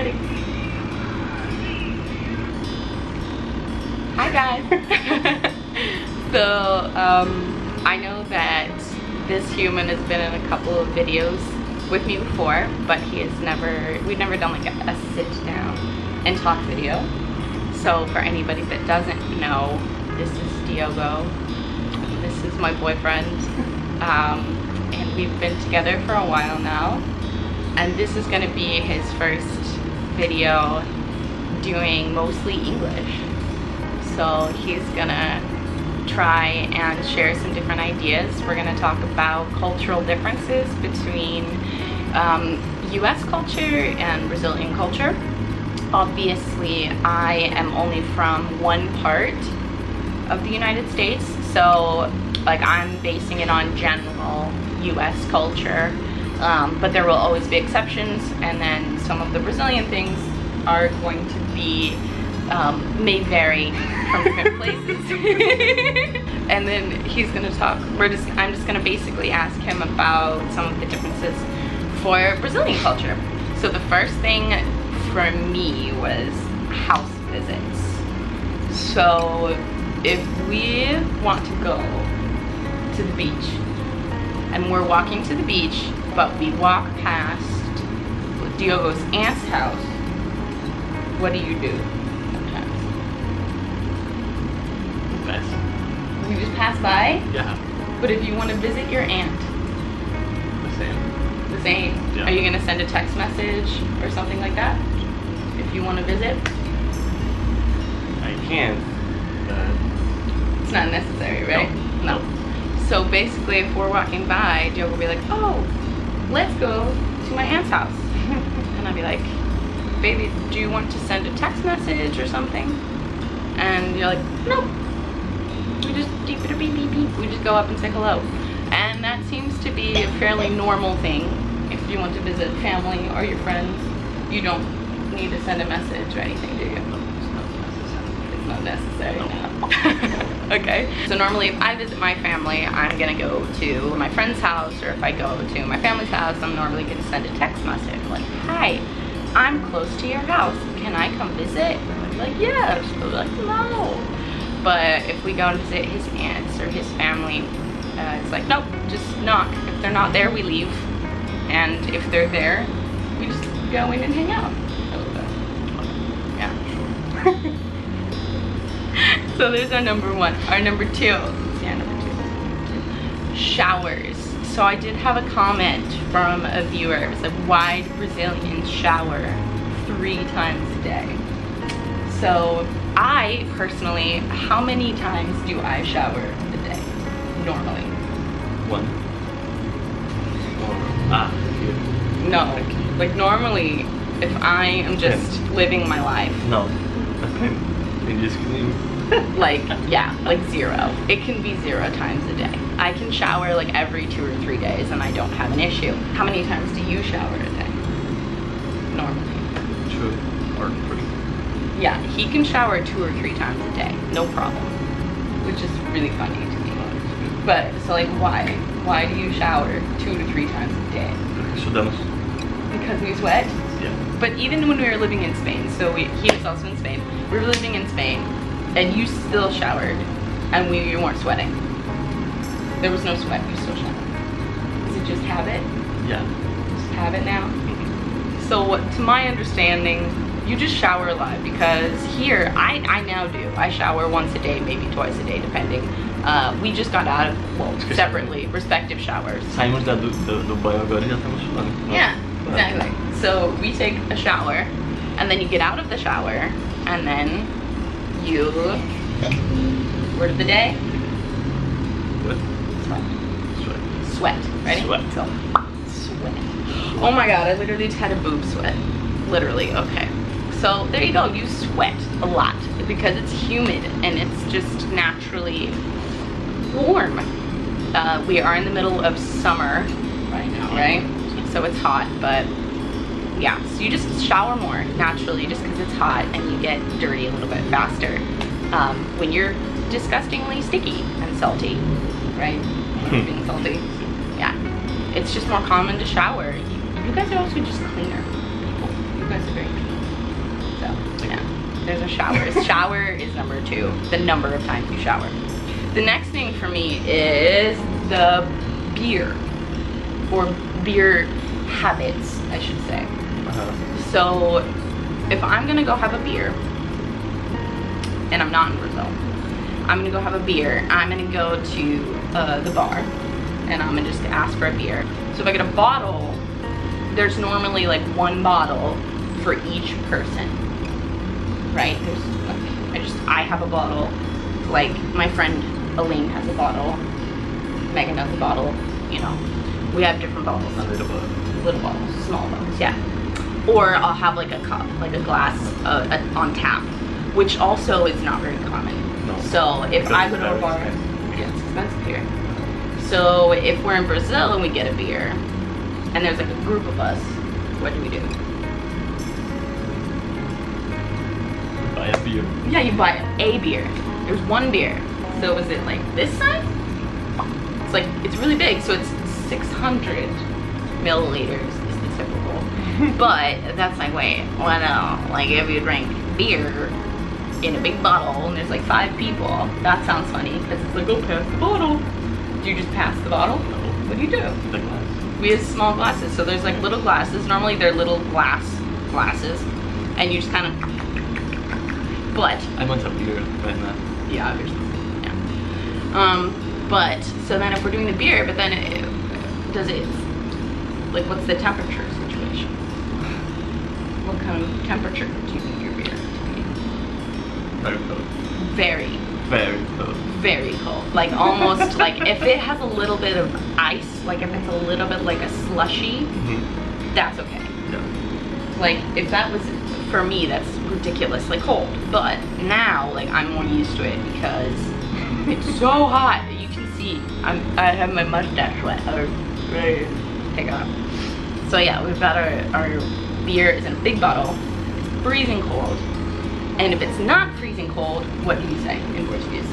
ready. Hi guys. So I know that this human has been in a couple of videos with me before, but we've never done like a sit down and talk video. So for anybody that doesn't know, this is Diogo. This is my boyfriend. And we've been together for a while now. And this is gonna be his first video doing mostly English. So he's gonna try and share some different ideas. We're gonna talk about cultural differences between US culture and Brazilian culture. Obviously, I am only from one part of the United States, so like I'm basing it on general US culture, but there will always be exceptions, and then some of the Brazilian things are going to be may vary from different places. And then he's gonna talk, I'm just gonna basically ask him about some of the differences for Brazilian culture. So the first thing for me was house visits. So if we want to go to the beach and we're walking to the beach, but we walk past Diogo's aunt's house, what do you do? You just pass by? Yeah. But if you want to visit your aunt? The same. The same? Yeah. Are you going to send a text message or something like that? If you want to visit? I can, but... It's not necessary, right? No. So basically, if we're walking by, Joe will be like, oh, let's go to my aunt's house. And I'll be like, baby, do you want to send a text message or something? And you're like, nope. We just beep beep beep beep. We just go up and say hello. And that seems to be a fairly normal thing. If you want to visit family or your friends, you don't need to send a message or anything, do you? It's not necessary. No. Okay. So normally if I visit my family, I'm gonna go to my friend's house, or if I go to my family's house, I'm normally gonna send a text message like, hi, I'm close to your house. Can I come visit? And I'd be like, yes. They'll be like, no. But if we go and visit his aunts or his family, it's like, nope, just knock. If they're not there, we leave. And if they're there, we just go in and hang out a little bit. Yeah. So there's our number one. Our number two. Yeah, number two. Showers. So I did have a comment from a viewer. It was like, why do Brazilians shower 3 times a day? So I personally, how many times do I shower a day normally? 1. No, like normally if I am just living my life. No, like, yeah, like 0. It can be 0 times a day. I can shower like every 2 or 3 days and I don't have an issue. How many times do you shower a day? Normally. 2 or 3. Yeah, he can shower 2 or 3 times a day, no problem, which is really funny to me. But so like, why do you shower 2 to 3 times a day? Because we sweat. Yeah. But even when we were living in Spain, so he was also in Spain. We were living in Spain, and you still showered, and you weren't sweating. There was no sweat. You still showered. Is it just habit? Yeah. Just habit now. So what, to my understanding, you just shower a lot, because here, I now do. I shower once a day, maybe twice a day, depending. We just got out of, well, separately, respective showers. Saímos do banho agora e já estamos chorando. Yeah, exactly. So we take a shower, and then you get out of the shower, and then you, word of the day? What? Sweat. Sweat. Ready? Sweat. So, sweat. Oh my god, I literally just had a boob sweat. Literally, okay. So there you go, you sweat a lot because it's humid and it's just naturally warm. We are in the middle of summer right now, right? So it's hot, but yeah, so you just shower more naturally just because it's hot and you get dirty a little bit faster when you're disgustingly sticky and salty, right? Being salty. Yeah, it's just more common to shower. You guys are also just cleaner people. You guys are very clean. There's a shower. Shower is number 2, the number of times you shower. The next thing for me is the beer, or beer habits, I should say. So if I'm gonna go have a beer, and I'm not in Brazil, I'm gonna go have a beer, I'm gonna go to the bar, and I'm gonna just ask for a beer. So if I get a bottle, there's normally like 1 bottle for each person, right? There's like, I have a bottle, like my friend Elaine has a bottle, Megan has a bottle, you know. We have different bottles. Little bottles, small bottles, yeah. Or I'll have like a cup, like a glass on tap, which also is not very common. No. So if I go to a bar, yeah, it's expensive here. So if we're in Brazil and we get a beer, and there's like a group of us, what do? Buy a beer. Yeah, you buy a beer. There's 1 beer. So is it like this size? It's like, it's really big, so it's 600 milliliters is the typical. But that's like, wait, well no, like if you drink beer in a big bottle and there's like 5 people, that sounds funny, because it's like, go pass the bottle. Do you just pass the bottle? No. What do you do? The glass. We have small glasses, so there's like little glasses. Normally they're little glasses, and you just kind of, but. I want a beer right now. Yeah, obviously. But so then if we're doing the beer, but then does it, like, what's the temperature situation? What kind of temperature do you think your beer to be? Very cold. Very cold. Very cold. Like almost like if it has a little bit of ice, like if it's a little bit like a slushy, that's okay. Yeah. Like if that was, for me, that's ridiculously cold. But now, like, I'm more used to it because it's so hot. You can see I have my mustache wet. I'm ready to take it off. So yeah, we've got our beer is in a big bottle. It's freezing cold. And if it's not freezing cold, what do you say in Portuguese?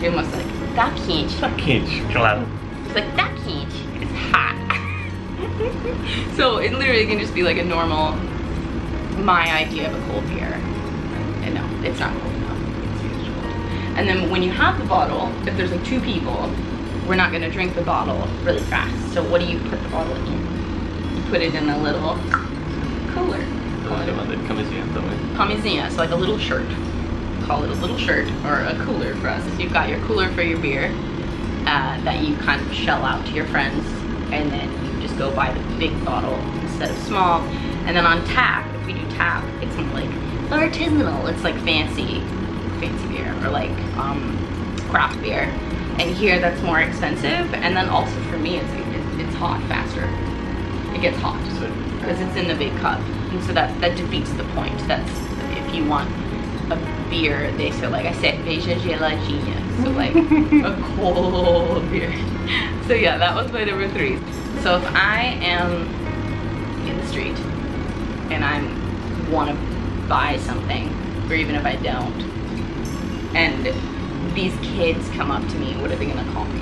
You're almost like, tá quente. Tá quente, claro. It's like, tá quente. It's hot. So it literally can just be like a normal, my idea of a cold beer. And no, it's not cold enough. It's usually cold. And then when you have the bottle, if there's like 2 people, we're not gonna drink the bottle really fast. So what do you put the bottle in? You put it in a little cooler. Camisinha, so like a little shirt. Call it a little shirt, or a cooler for us. So you've got your cooler for your beer that you kind of shell out to your friends, and then you just go buy the big bottle instead of small. And then on tap, if we do tap, it's more like artisanal. It's like fancy beer, or like craft beer. And here that's more expensive. And then also for me, it's hot faster. It gets hot because it's in the big cup. And so that defeats the point. That's, if you want a beer, they say, like I said, veja geladinha. So like a cold beer. So yeah, that was my number 3. So if I am in the street and I want to buy something, or even if I don't, and these kids come up to me, what are they gonna call me?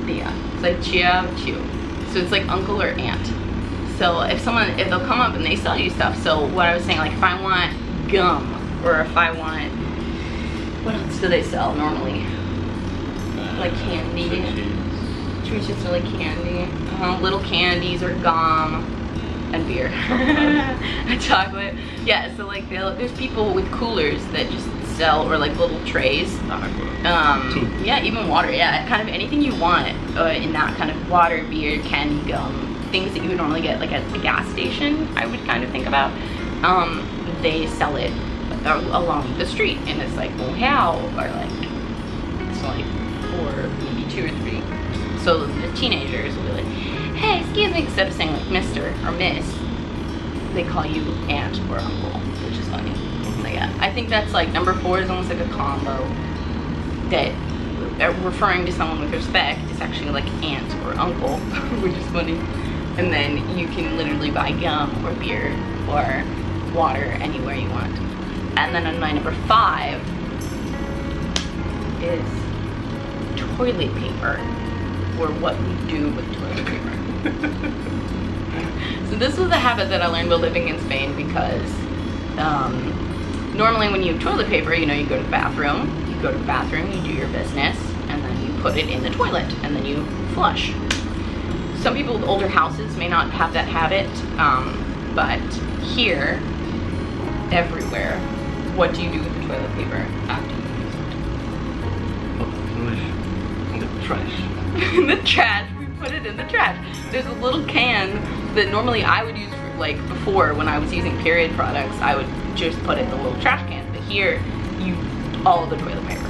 Tia. It's like Tio. So it's like uncle or aunt. So if they'll come up and they sell you stuff, so what I was saying, like if I want gum, or if I want, what else do they sell normally? Like candy. Treats are like candy. Little candies or gum and beer. And chocolate. Yeah, so like there's people with coolers that just sell, or like little trays. Yeah, even water, yeah, kind of anything you want in that kind of water, beer, candy, gum, things that you would normally get like at the gas station, I would kind of think about. They sell it along the street, and it's like, well, how? Or like, it's like 4, maybe 2 or 3. So the teenagers will be like, hey, excuse me, instead of saying like Mr. or Miss, they call you aunt or uncle, which is funny. So yeah, I think that's like number 4 is almost like a combo that referring to someone with respect is actually like aunt or uncle, which is funny. And then you can literally buy gum or beer or water anywhere you want. And then on my number 5 is toilet paper, or what we do with toilet paper. So this was a habit that I learned while living in Spain because normally when you have toilet paper, you know, you go to the bathroom, you do your business, and then you put it in the toilet, and then you flush. Some people with older houses may not have that habit, but here, everywhere, what do you do with the toilet paper after you use In the trash. it? In the trash. We put it in the trash. There's a little can that normally I would use for, like, before when I was using period products, I would just put it in the little trash can. But here, all of the toilet paper,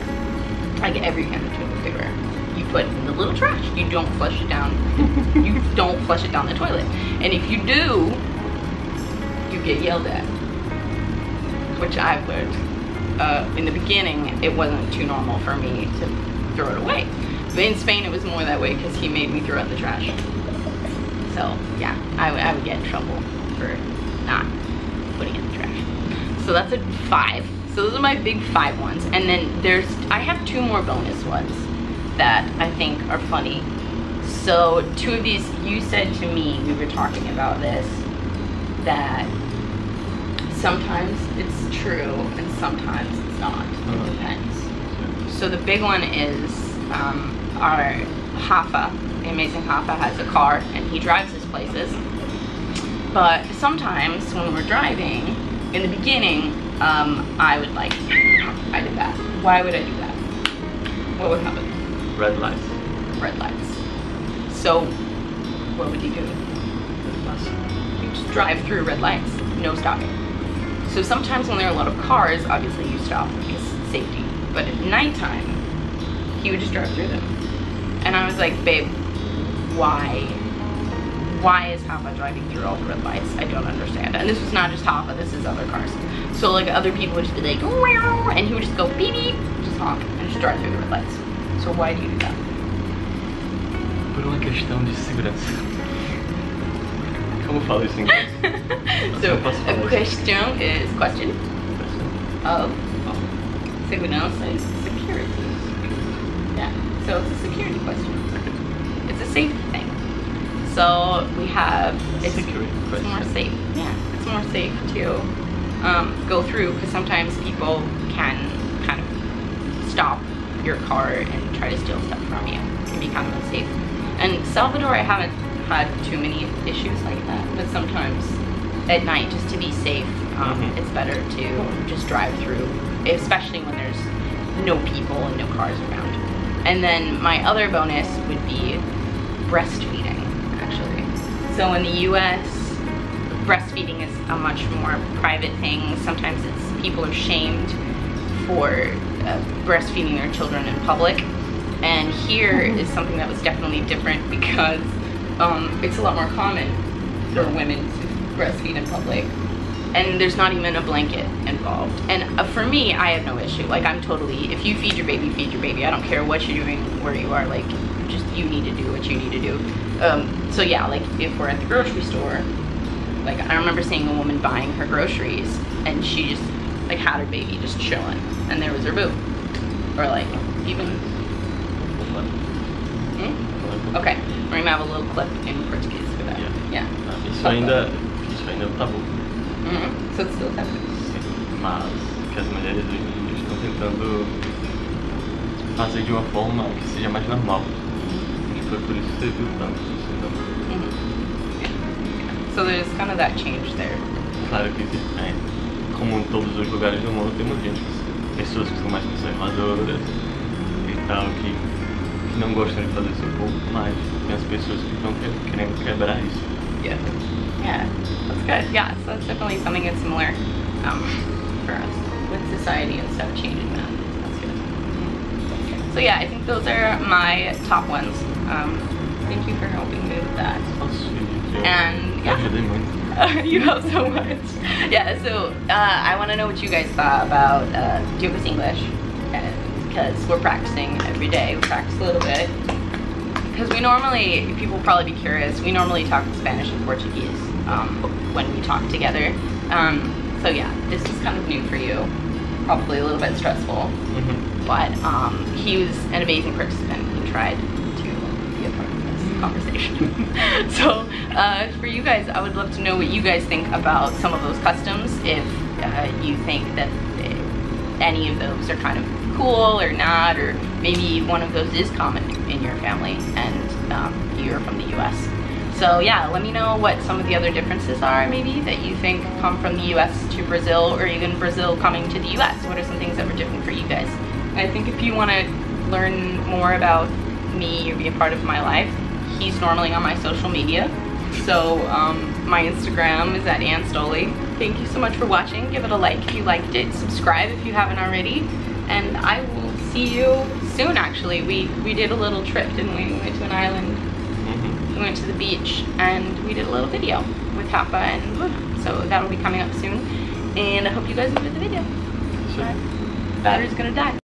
like every can of toilet paper, you put in the little trash. You don't flush it down. You don't flush it down the toilet. And if you do, you get yelled at, which I've learned. In the beginning, it wasn't too normal for me to throw it away. But in Spain, it was more that way because he made me throw out the trash. So yeah, I would get in trouble for not putting it in the trash. So that's a 5. So those are my big 5 ones. And then I have 2 more bonus ones that I think are funny. So 2 of these, you said to me, we were talking about this, that sometimes it's true and sometimes it's not. It depends. So the big one is our Hafa, the amazing Hafa, has a car and he drives us places. But sometimes when we're driving, in the beginning, I did that. Why would I do that? What would happen? Red lights. Red lights. So, what would you do? You just drive through red lights, no stopping. So sometimes when there are a lot of cars, obviously you stop because it's safety. But at nighttime, he would just drive through them. And I was like, babe, why? Why is Hafa driving through all the red lights? I don't understand. And this was not just Hafa, this is other cars. So like other people would just be like, wow, and he would just go beep beep, just honk, and just drive through the red lights. So why do you do that? Por uma questão de segurança. Como falo isso em inglês? So a question is question of segurança is security. Yeah, so it's a security question. It's a safety thing. So we have, it's more safe. Yeah, it's more safe to go through because sometimes people can kind of stop your car and try to steal stuff from you. It can be kind of unsafe. And Salvador, I haven't had too many issues like that, but sometimes at night, just to be safe, it's better to just drive through, especially when there's no people and no cars around. And then my other bonus would be breastfeeding, actually. So in the US, breastfeeding is a much more private thing. Sometimes people are shamed for breastfeeding their children in public. And here is something that was definitely different because it's a lot more common for women to breastfeed in public. And there's not even a blanket involved. And for me, I have no issue. Like, I'm totally, if you feed your baby, feed your baby. I don't care what you're doing, where you are. Like, just you need to do what you need to do. So yeah, like if we're at the grocery store, like I remember seeing a woman buying her groceries and she just like had her baby just chilling and there was her boob. Or like even, okay, we're gonna have a little clip in Portuguese for that. Yeah. Isso ainda é tabu. So it's still tabu. Sim, mas que as mulheres hoje em dia estão tentando fazer de uma forma que seja mais normal. Acho que foi por isso que você viu tanto isso. So there's kind of that change there. Claro que como em todos os lugares do mundo tem muita gente, pessoas que são mais conservadoras e tal, que não gostam de fazer isso um pouco, mas tem as pessoas que estão querendo quebrar isso. Yeah, that's good. Yeah, so that's definitely something that's similar for us with society and stuff changing that. That's good. So yeah, I think those are my top ones. Thank you for helping me with that. And yeah, you help so much. Yeah, so I want to know what you guys thought about Diogo's English, because we're practicing every day. We practice a little bit. Because we normally, people will probably be curious, we normally talk Spanish and Portuguese when we talk together. So yeah, this is kind of new for you. Probably a little bit stressful. But he was an amazing participant. He tried to be a part of this. conversation. So for you guys, I would love to know what you guys think about some of those customs, if you think that any of those are kind of cool or not, or maybe one of those is common in your family and you're from the US. So yeah, let me know what some of the other differences are maybe that you think come from the US to Brazil, or even Brazil coming to the US. What are some things that were different for you guys? I think if you want to learn more about me or be a part of my life, he's normally on my social media. So my Instagram is @AnnStoley. Thank you so much for watching. Give it a like if you liked it. Subscribe if you haven't already. And I will see you soon, actually. We did a little trip, didn't we? We went to an island. We went to the beach and we did a little video with Papa and Luna. So that'll be coming up soon. And I hope you guys enjoyed the video. Sure. Battery's gonna die.